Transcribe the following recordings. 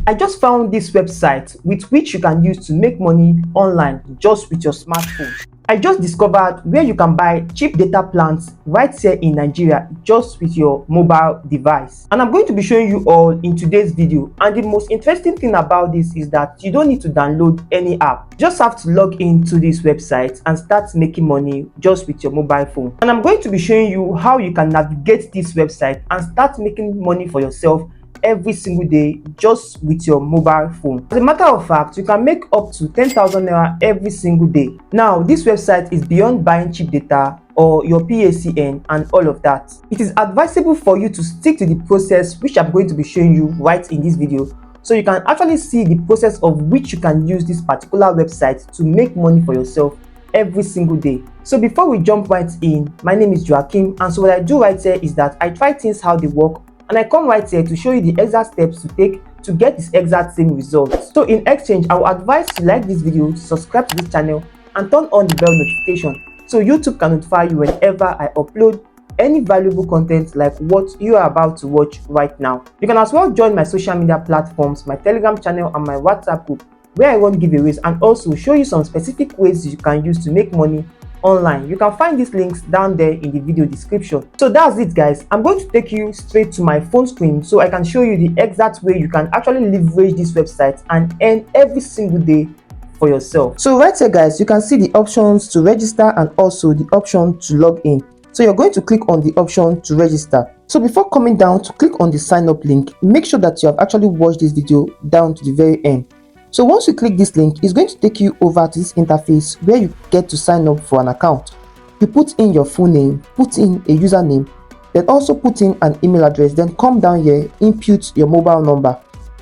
I just found this website with which you can use to make money online just with your smartphone. I just discovered where you can buy cheap data plans right here in Nigeria just with your mobile device. And I'm going to be showing you all in today's video. And the most interesting thing about this is that you don't need to download any app. You just have to log into this website and start making money just with your mobile phone. And I'm going to be showing you how you can navigate this website and start making money for yourself every single day just with your mobile phone. As a matter of fact, you can make up to 10,000 naira every single day. Now, this website is beyond buying cheap data or your PACN and all of that. It is advisable for you to stick to the process which I'm going to be showing you right in this video, so you can actually see the process of which you can use this particular website to make money for yourself every single day. So before we jump right in, my name is Joachim, and so what I do right here is that I try things how they work, and I come right here to show you the exact steps to take to get this exact same results. So in exchange, I will advise you to like this video, subscribe to this channel, and turn on the bell notification so YouTube can notify you whenever I upload any valuable content like what you are about to watch right now. You can as well join my social media platforms, my Telegram channel and my WhatsApp group, where I run giveaways and also show you some specific ways you can use to make money online. You can find these links down there in the video description. So that's it, guys. I'm going to take you straight to my phone screen so I can show you the exact way you can actually leverage this website and earn every single day for yourself. So right here, guys, you can see the options to register and also the option to log in. So you're going to click on the option to register. So before coming down to click on the sign up link, make sure that you have actually watched this video down to the very end. So once you click this link, it's going to take you over to this interface where you get to sign up for an account. You put in your full name, put in a username, then also put in an email address, then come down here, input your mobile number,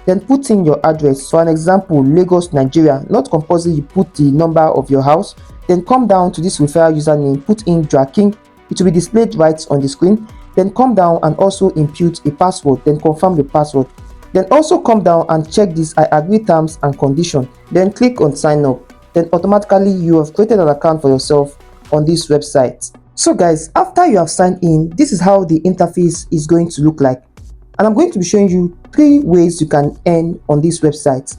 then put in your address. For an example, Lagos, Nigeria. Not compulsory you put the number of your house, then come down to this referral username, put in Joaquin. It will be displayed right on the screen. Then come down and also input a password, then confirm the password. Then also come down and check this I agree terms and condition, then click on sign up. Then automatically you have created an account for yourself on this website. So guys, after you have signed in, this is how the interface is going to look like. And I'm going to be showing you 3 ways you can earn on this website.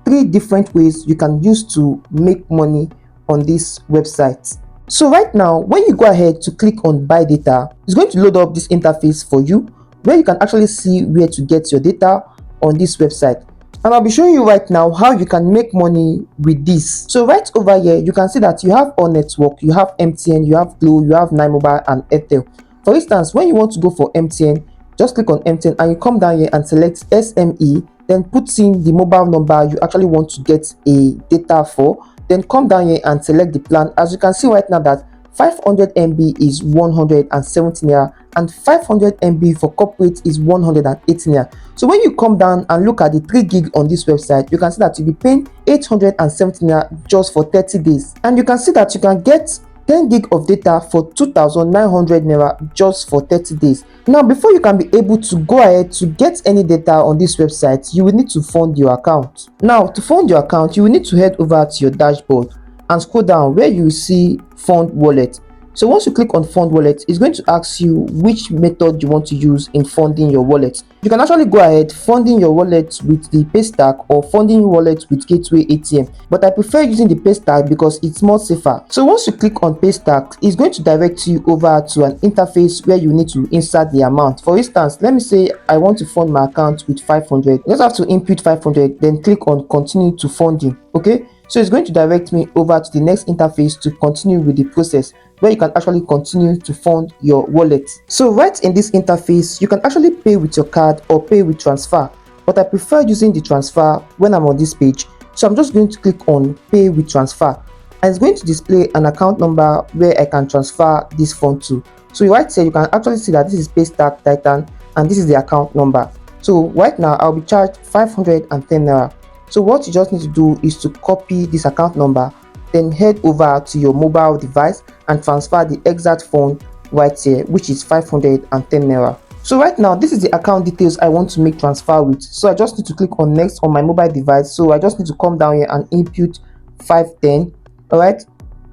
3 different ways you can use to make money on this website. So right now, when you go ahead to click on buy data, it's going to load up this interface for you where you can actually see where to get your data on this website. And I'll be showing you right now how you can make money with this. So right over here, you can see that you have all network, you have MTN, you have Glo, you have 9mobile and Airtel. For instance, when you want to go for MTN, just click on MTN and you come down here and select SME, then put in the mobile number you actually want to get a data for, then come down here and select the plan. As you can see right now that 500 MB is 170 naira and 500 MB for corporate is 180 naira. So when you come down and look at the 3 gig on this website, you can see that you'll be paying 870 naira just for 30 days. And you can see that you can get 10 gig of data for 2,900 naira just for 30 days. Now, before you can be able to go ahead to get any data on this website, you will need to fund your account. Now, to fund your account, you will need to head over to your dashboard and scroll down where you see fund wallet. So once you click on fund wallet, it's going to ask you which method you want to use in funding your wallet. You can actually go ahead funding your wallet with the Paystack or funding your wallet with Gateway ATM, but I prefer using the Paystack because it's more safer. So once you click on Paystack, it's going to direct you over to an interface where you need to insert the amount. For instance, let me say I want to fund my account with 500. You just have to input 500, then click on continue to funding. Okay, so it's going to direct me over to the next interface to continue with the process where you can actually continue to fund your wallet. So right in this interface, you can actually pay with your card or pay with transfer, but I prefer using the transfer when I'm on this page. So I'm just going to click on pay with transfer, and it's going to display an account number where I can transfer this fund to. So right here, you can actually see that this is Paystack Titan and this is the account number. So right now I'll be charged 510 naira. So what you just need to do is to copy this account number, then head over to your mobile device and transfer the exact fund right here, which is 510 naira. So right now, this is the account details I want to make transfer with. So I just need to click on next on my mobile device. So I just need to come down here and input 510. All right,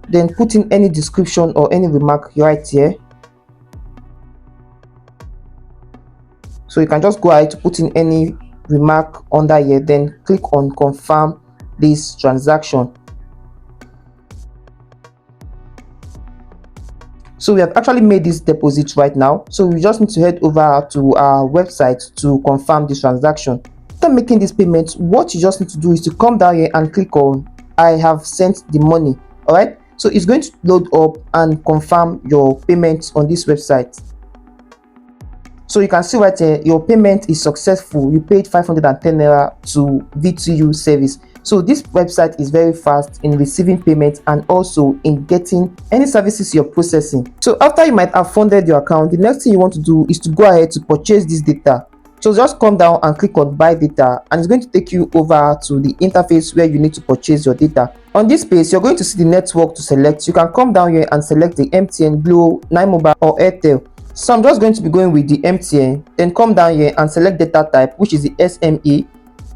then put in any description or any remark right here. So you can just go ahead to put in any remark under here, then click on confirm this transaction. So we have actually made this deposit right now, so we just need to head over to our website to confirm this transaction. After making this payment, what you just need to do is to come down here and click on I have sent the money. All right, so it's going to load up and confirm your payment on this website. So you can see right here, your payment is successful. You paid 510 naira to V2U service. So this website is very fast in receiving payments and also in getting any services you're processing. So after you might have funded your account, the next thing you want to do is to go ahead to purchase this data. So just come down and click on buy data, and it's going to take you over to the interface where you need to purchase your data. On this page, you're going to see the network to select. You can come down here and select the MTN, Glo, 9mobile or Airtel. So I'm just going to be going with the MTN. Then come down here and select data type, which is the SME.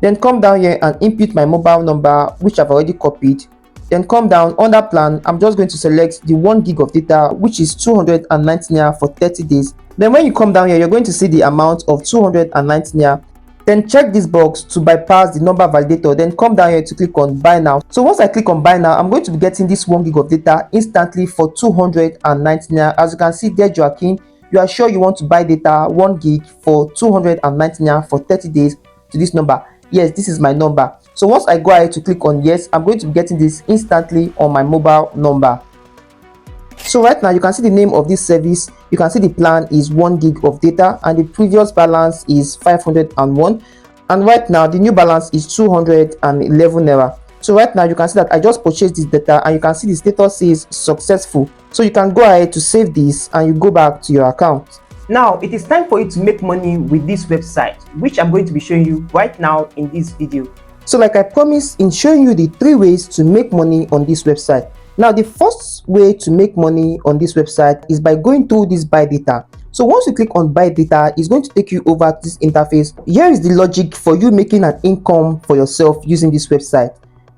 Then come down here and input my mobile number, which I've already copied. Then come down under plan. I'm just going to select the 1 gig of data, which is 290 naira for 30 days. Then when you come down here, you're going to see the amount of 290 naira. Then check this box to bypass the number validator. Then come down here to click on buy now. So once I click on buy now, I'm going to be getting this 1 gig of data instantly for 290 naira. As you can see there, Joaquin, you are sure you want to buy data 1 gig for 290 naira for 30 days to this number? Yes, this is my number. So once I go ahead to click on yes, I'm going to be getting this instantly on my mobile number. So right now you can see the name of this service. You can see the plan is 1 gig of data and the previous balance is 501, and right now the new balance is 211 naira. So right now you can see that I just purchased this data, and you can see the status says successful. So you can go ahead to save this and you go back to your account. Now it is time for you to make money with this website, which I'm going to be showing you right now in this video. So like I promised in showing you the 3 ways to make money on this website. Now the first way to make money on this website is by going through this buy data. So once you click on buy data, it's going to take you over to this interface. Here is the logic for you making an income for yourself using this website.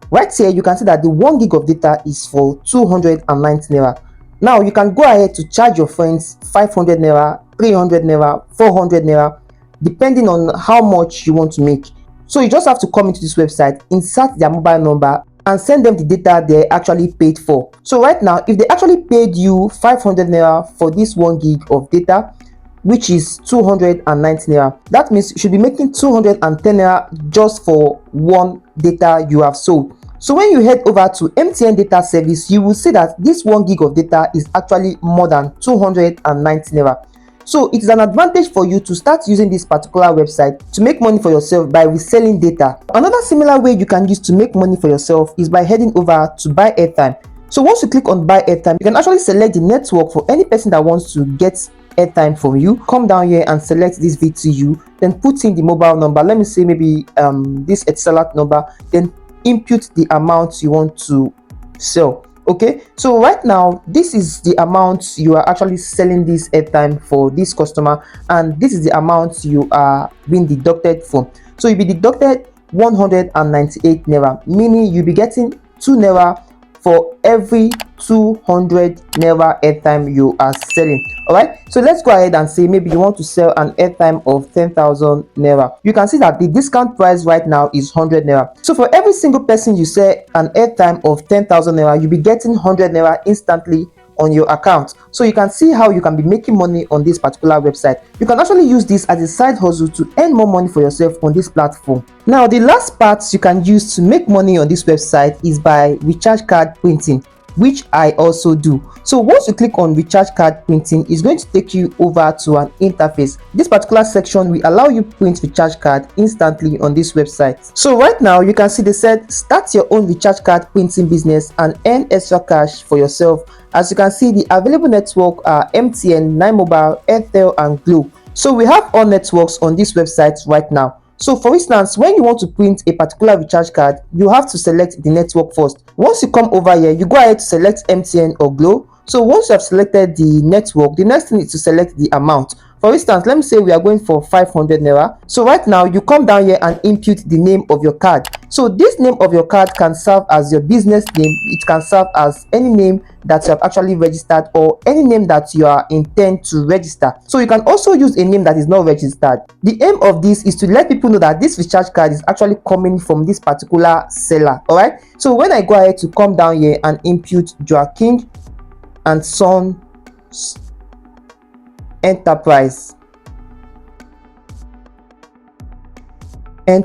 Right here you can see that the 1 gig of data is for 290 naira. Now you can go ahead to charge your friends 500 naira, 300 naira, 400 naira, depending on how much you want to make. So you just have to come into this website, insert their mobile number and send them the data they actually paid for. So right now, if they actually paid you 500 naira for this 1 gig of data, which is 290 naira, that means you should be making 210 naira just for one data you have sold. So when you head over to MTN data service, you will see that this 1 gig of data is actually more than 290 naira. So it is an advantage for you to start using this particular website to make money for yourself by reselling data. Another similar way you can use to make money for yourself is by heading over to buy airtime. So once you click on buy airtime, you can actually select the network for any person that wants to get airtime from you. Come down here and select this V2U, then put in the mobile number. Let me say maybe this Etisalat number, then input the amount you want to sell. Okay, so right now this is the amount you are actually selling this airtime for this customer, and this is the amount you are being deducted from. So you'll be deducted 198 naira, meaning you'll be getting 2 naira for every 200 naira airtime you are selling. All right, so let's go ahead and say maybe you want to sell an airtime of 10,000 naira. You can see that the discount price right now is 100 naira. So for every single person you sell an airtime of 10,000 naira, you'll be getting 100 naira instantly on your account. So you can see how you can be making money on this particular website. You can actually use this as a side hustle to earn more money for yourself on this platform. Now the last part you can use to make money on this website is by recharge card printing, which I also do. So once you click on recharge card printing, it's going to take you over to an interface. This particular section will allow you print recharge card instantly on this website. So right now you can see they said start your own recharge card printing business and earn extra cash for yourself. As you can see, the available network are MTN, 9mobile, Airtel and Glo. So we have all networks on this website right now. So for instance, when you want to print a particular recharge card, you have to select the network first. Once you come over here, you go ahead to select MTN or Glo. So once you have selected the network, the next thing is to select the amount. For instance, let me say we are going for 500 naira. So right now you come down here and input the name of your card. So this name of your card can serve as your business name. It can serve as any name that you have actually registered or any name that you are intend to register. So you can also use a name that is not registered. The aim of this is to let people know that this recharge card is actually coming from this particular seller. All right, so when I go ahead to come down here and input Joaquin and Sons Enterprise, all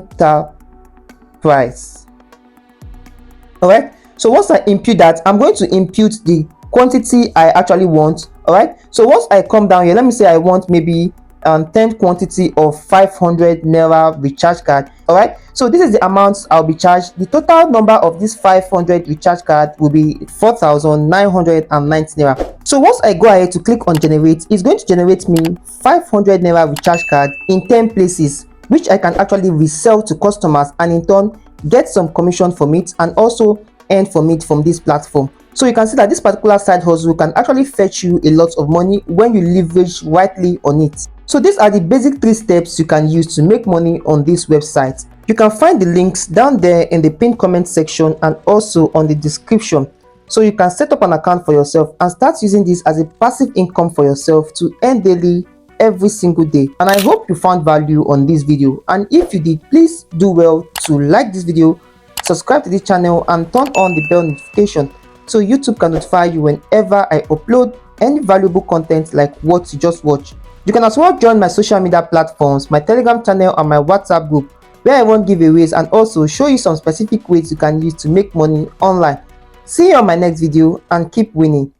right, so once I input that, I'm going to input the quantity I actually want. All right, so once I come down here, let me say I want maybe 10 quantity of 500 naira recharge card. All right, so this is the amount I'll be charged. The total number of this 500 recharge card will be 4,990 naira. So once I go ahead to click on generate, it's going to generate me 500 naira recharge card in 10 places, which I can actually resell to customers and in turn get some commission from it and also earn from it from this platform. So you can see that this particular side hustle can actually fetch you a lot of money when you leverage rightly on it. So these are the basic 3 steps you can use to make money on this website. You can find the links down there in the pinned comment section and also on the description. So you can set up an account for yourself and start using this as a passive income for yourself to earn daily every single day. And I hope you found value on this video, and if you did, please do well to like this video, subscribe to this channel and turn on the bell notification so YouTube can notify you whenever I upload any valuable content like what you just watched. You can as well join my social media platforms, my Telegram channel and my WhatsApp group, where I run giveaways and also show you some specific ways you can use to make money online. See you on my next video and keep winning.